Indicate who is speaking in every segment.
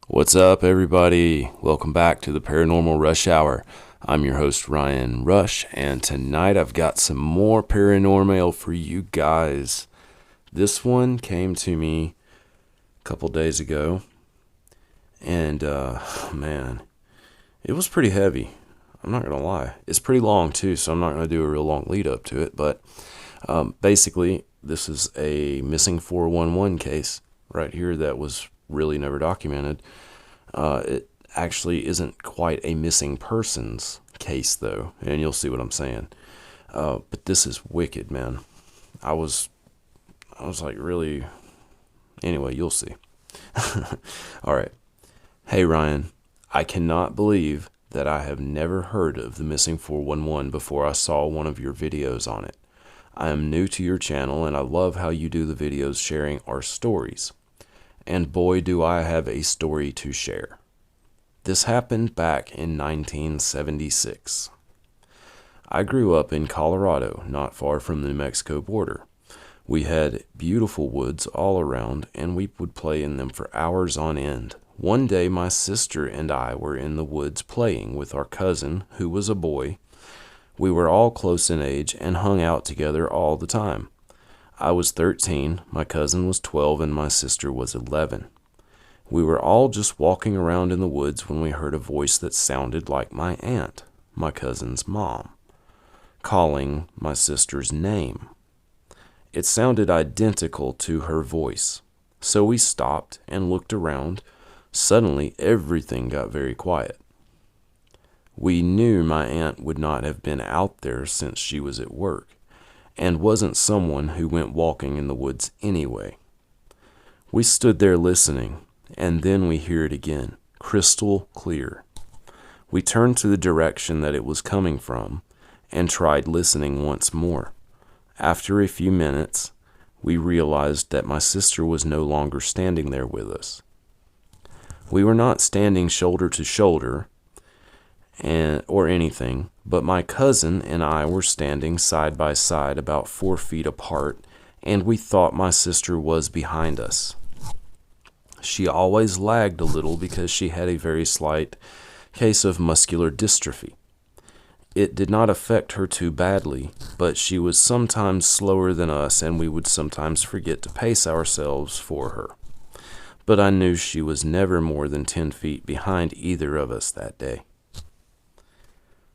Speaker 1: What's up, everybody? Welcome back to the Paranormal Rush Hour. I'm your host, Ryan Rush, and tonight I've got some more ParanorMAIL for you guys. This one came to me a couple days ago, and man, it was pretty heavy. I'm not going to lie. It's pretty long, too, so I'm not going to do a real long lead up to it, but basically, this is a missing 411 case right here that was really never documented. It actually isn't quite a missing persons case, though, and you'll see what I'm saying. But this is wicked, man. I was like, really. Anyway, you'll see. All right. Hey, Ryan. I cannot believe that I have never heard of the missing 411 before I saw one of your videos on it. I am new to your channel, and I love how you do the videos sharing our stories. And boy, do I have a story to share. This happened back in 1976. I grew up in Colorado, not far from the New Mexico border. We had beautiful woods all around, and we would play in them for hours on end. One day, my sister and I were in the woods playing with our cousin, who was a boy. We were all close in age and hung out together all the time. I was 13, my cousin was 12, and my sister was 11. We were all just walking around in the woods when we heard a voice that sounded like my aunt, my cousin's mom, calling my sister's name. It sounded identical to her voice, so we stopped and looked around. Suddenly, everything got very quiet. We knew my aunt would not have been out there since she was at work, and wasn't someone who went walking in the woods anyway. We stood there listening, and then we hear it again, crystal clear. We turned to the direction that it was coming from, and tried listening once more. After a few minutes, we realized that my sister was no longer standing there with us. We were not standing shoulder to shoulder, or anything, but my cousin and I were standing side by side about 4 feet apart, and we thought my sister was behind us. She always lagged a little because she had a very slight case of muscular dystrophy. It did not affect her too badly, but she was sometimes slower than us, and we would sometimes forget to pace ourselves for her. But I knew she was never more than 10 feet behind either of us that day.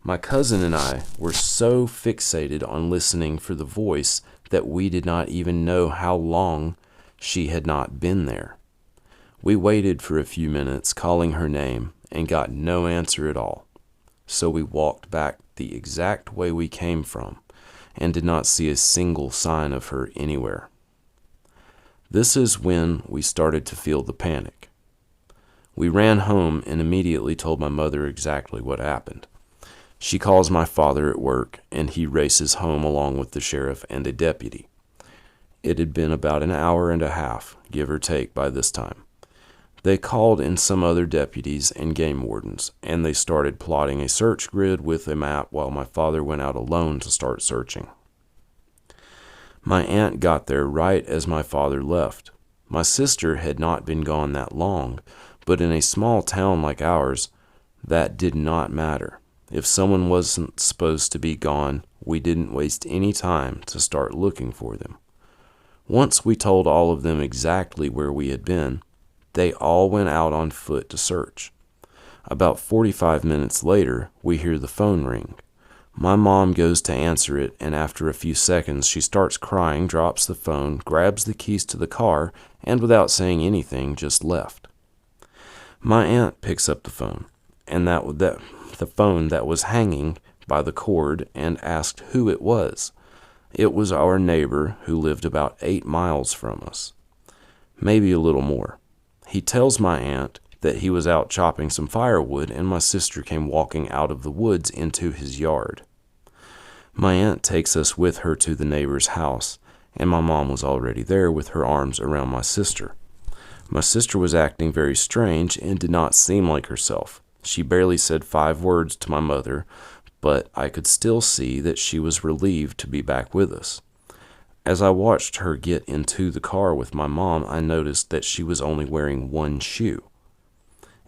Speaker 1: My cousin and I were so fixated on listening for the voice that we did not even know how long she had not been there. We waited for a few minutes, calling her name, and got no answer at all. So we walked back the exact way we came from, and did not see a single sign of her anywhere. This is when we started to feel the panic. We ran home and immediately told my mother exactly what happened. She calls my father at work, and he races home along with the sheriff and a deputy. It had been about an hour and a half, give or take, by this time. They called in some other deputies and game wardens, and they started plotting a search grid with a map while my father went out alone to start searching. My aunt got there right as my father left. My sister had not been gone that long, but in a small town like ours, that did not matter. If someone wasn't supposed to be gone, we didn't waste any time to start looking for them. Once we told all of them exactly where we had been, they all went out on foot to search. About 45 minutes later, we hear the phone ring. My mom goes to answer it, and after a few seconds, she starts crying, drops the phone, grabs the keys to the car, and without saying anything, just left. My aunt picks up the phone, and the phone that was hanging by the cord, and asked who it was. It was our neighbor who lived about 8 miles from us, maybe a little more. He tells my aunt that he was out chopping some firewood, and my sister came walking out of the woods into his yard. My aunt takes us with her to the neighbor's house, and my mom was already there with her arms around my sister. My sister was acting very strange and did not seem like herself. She barely said 5 words to my mother, but I could still see that she was relieved to be back with us. As I watched her get into the car with my mom, I noticed that she was only wearing one shoe.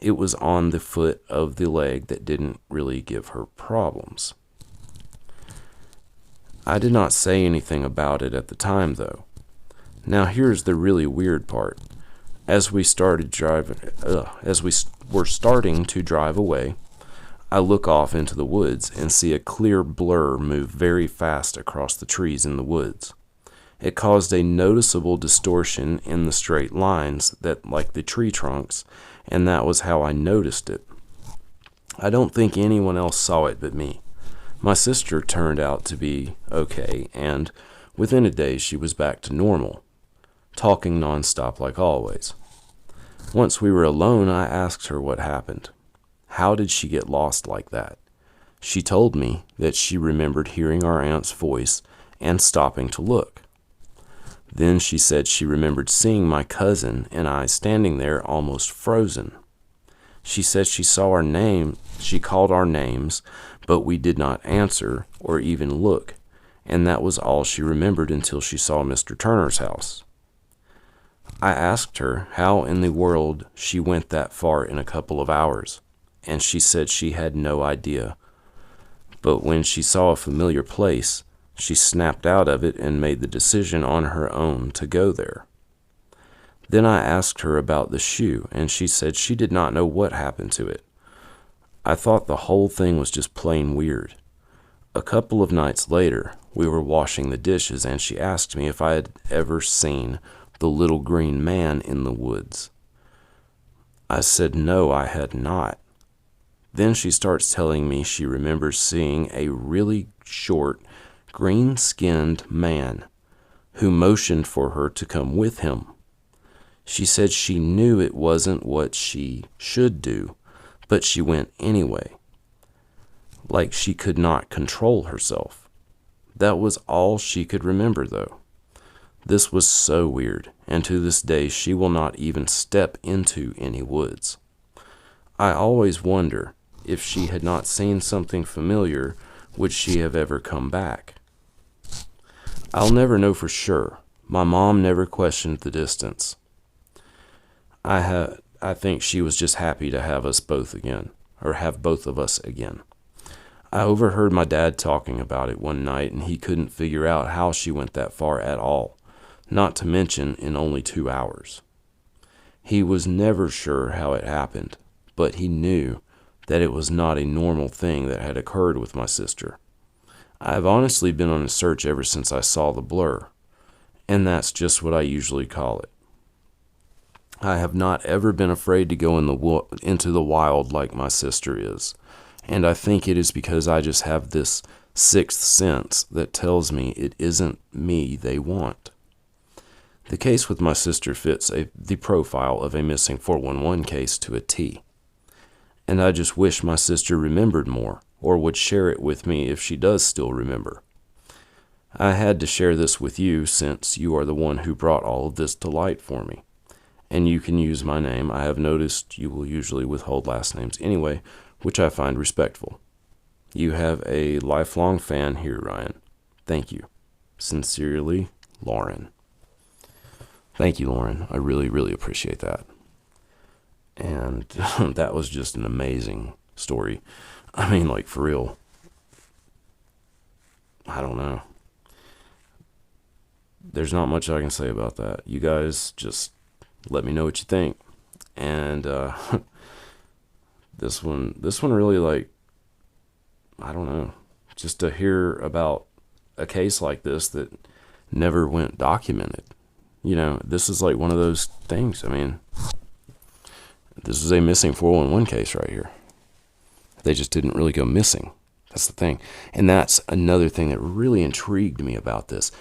Speaker 1: It was on the foot of the leg that didn't really give her problems. I did not say anything about it at the time, though. Now here's the really weird part. As we were starting to drive away, I look off into the woods and see a clear blur move very fast across the trees in the woods. It caused a noticeable distortion in the straight lines that like the tree trunks, and that was how I noticed it. I don't think anyone else saw it but me. My sister turned out to be okay, and within a day she was back to normal, talking nonstop like always. Once we were alone, I asked her what happened. How did she get lost like that? She told me that she remembered hearing our aunt's voice and stopping to look. Then she said she remembered seeing my cousin and I standing there almost frozen. She said she called our names, but we did not answer or even look, and that was all she remembered until she saw Mr. Turner's house. I asked her how in the world she went that far in a couple of hours, and she said she had no idea. But when she saw a familiar place, she snapped out of it and made the decision on her own to go there. Then I asked her about the shoe, and she said she did not know what happened to it. I thought the whole thing was just plain weird. A couple of nights later, we were washing the dishes, and she asked me if I had ever seen the little green man in the woods. I said no, I had not. Then she starts telling me she remembers seeing a really short, green-skinned man who motioned for her to come with him. She said she knew it wasn't what she should do, but she went anyway. Like she could not control herself. That was all she could remember, though. This was so weird, and to this day she will not even step into any woods. I always wonder if she had not seen something familiar, would she have ever come back? I'll never know for sure. My mom never questioned the distance. I think she was just happy to have us both again, or have both of us again. I overheard my dad talking about it one night, and he couldn't figure out how she went that far at all, not to mention in only 2 hours. He was never sure how it happened, but he knew that it was not a normal thing that had occurred with my sister. I have honestly been on a search ever since I saw the blur, and that's just what I usually call it. I have not ever been afraid to go into the wild like my sister is, and I think it is because I just have this sixth sense that tells me it isn't me they want. The case with my sister fits the profile of a missing 411 case to a T, and I just wish my sister remembered more, or would share it with me if she does still remember. I had to share this with you since you are the one who brought all of this to light for me. And you can use my name. I have noticed you will usually withhold last names anyway, which I find respectful. You have a lifelong fan here, Ryan. Thank you. Sincerely, Lauren. Thank you, Lauren. I really, really appreciate that. And that was just an amazing story. I mean, like, for real. I don't know. There's not much I can say about that. You guys just let me know what you think. And this one really, like, I don't know, just to hear about a case like this that never went documented. You know, this is like one of those things. I mean, this is a missing 411 case right here. They just didn't really go missing. That's the thing. And that's another thing that really intrigued me about this,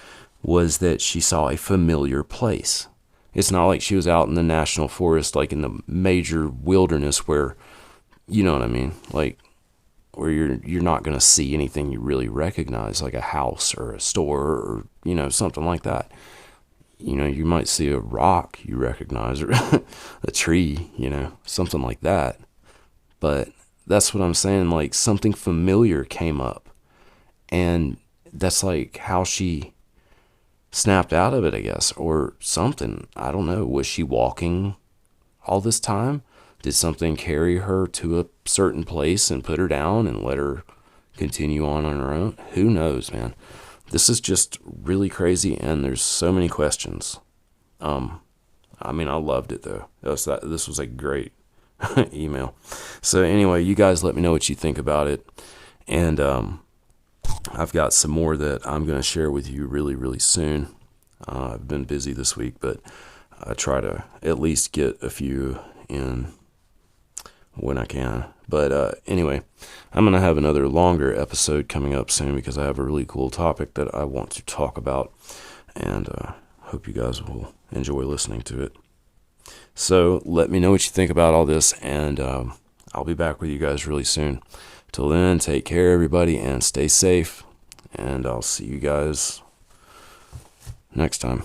Speaker 1: was that she saw a familiar place. It's not like she was out in the national forest, like in the major wilderness where, you know what I mean? Like, where you're not going to see anything you really recognize, like a house or a store or, you know, something like that. You know, you might see a rock you recognize or a tree, you know, something like that. But that's what I'm saying. Like, something familiar came up, and that's like how she snapped out of it, I guess, or something. I don't know. Was she walking all this time? Did something carry her to a certain place and put her down and let her continue on her own? Who knows, man? This is just really crazy, and there's so many questions. I mean, I loved it though. This was a great email. So anyway, you guys let me know what you think about it, and I've got some more that I'm going to share with you really, really soon. I've been busy this week, but I try to at least get a few in when I can. But anyway, I'm going to have another longer episode coming up soon because I have a really cool topic that I want to talk about, and hope you guys will enjoy listening to it. So let me know what you think about all this, and I'll be back with you guys really soon. Till then, take care, everybody, and stay safe, and I'll see you guys next time.